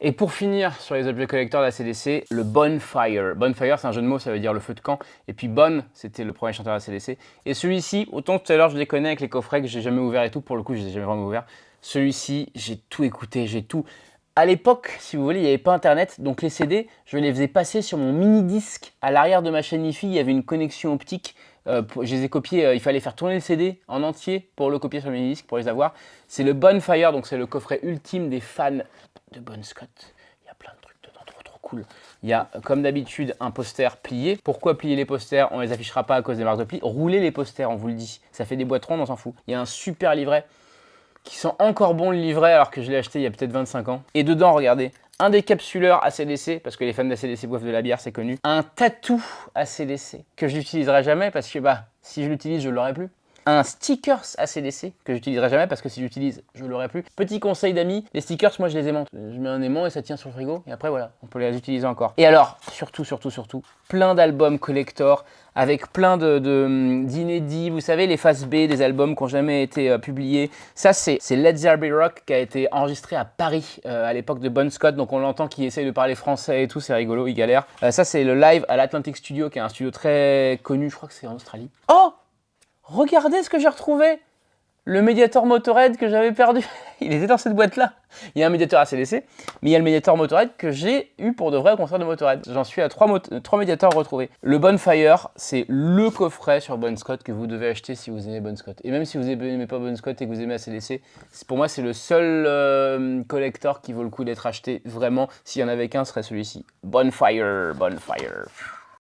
Et pour finir sur les objets collecteurs d'ACDC, le Bonfire. Bonfire, c'est un jeu de mots, ça veut dire le feu de camp. Et puis Bon, c'était le premier chanteur d'ACDC. Et celui-ci, autant tout à l'heure je les connais avec les coffrets que j'ai jamais ouverts et tout, pour le coup je les ai jamais vraiment ouverts. Celui-ci, j'ai tout écouté, j'ai tout. À l'époque, si vous voulez, il n'y avait pas internet, donc les CD, je les faisais passer sur mon mini-disque. À l'arrière de ma chaîne IFI, il y avait une connexion optique. Je les ai copiés, il fallait faire tourner le CD en entier pour le copier sur le mini-disque, pour les avoir. C'est le Bonfire, donc c'est le coffret ultime des fans de Bon Scott. Il y a plein de trucs dedans, trop cool. Il y a, comme d'habitude, un poster plié. Pourquoi plier les posters? On les affichera pas à cause des marques de pli. Roulez les posters, on vous le dit. Ça fait des boîtes rondes, on s'en fout. Il y a un super livret qui sent encore bon le livret alors que je l'ai acheté il y a peut-être 25 ans. Et dedans, regardez, un décapsuleur ACDC, parce que les fans d'ACDC boivent de la bière, c'est connu. Un tatou ACDC, que je n'utiliserai jamais parce que si je l'utilise, je ne l'aurai plus. Un stickers ACDC, que j'utiliserai jamais parce que si j'utilise, je l'aurai plus. Petit conseil d'amis, les stickers, moi je les aimante. Je mets un aimant et ça tient sur le frigo, et après voilà, on peut les utiliser encore. Et alors, surtout, plein d'albums collector, avec plein d'inédits, vous savez, les faces B des albums qui n'ont jamais été publiés. Ça, c'est Let There Be Rock qui a été enregistré à Paris à l'époque de Bon Scott, donc on l'entend qui essaye de parler français et tout, c'est rigolo, il galère. Ça, c'est le live à l'Atlantic Studio, qui est un studio très connu, je crois que c'est en Australie. Oh! Regardez ce que j'ai retrouvé! Le médiator Motorhead que j'avais perdu, il était dans cette boîte-là. Il y a un médiator ACDC, mais il y a le médiator Motorhead que j'ai eu pour de vrai au concert de Motorhead. J'en suis à 3 médiators retrouvés. Le Bonfire, c'est le coffret sur Bon Scott que vous devez acheter si vous aimez Bon Scott. Et même si vous n'aimez pas Bon Scott et que vous aimez ACDC, pour moi c'est le seul collector qui vaut le coup d'être acheté. Vraiment, s'il y en avait qu'un, ce serait celui-ci. Bonfire.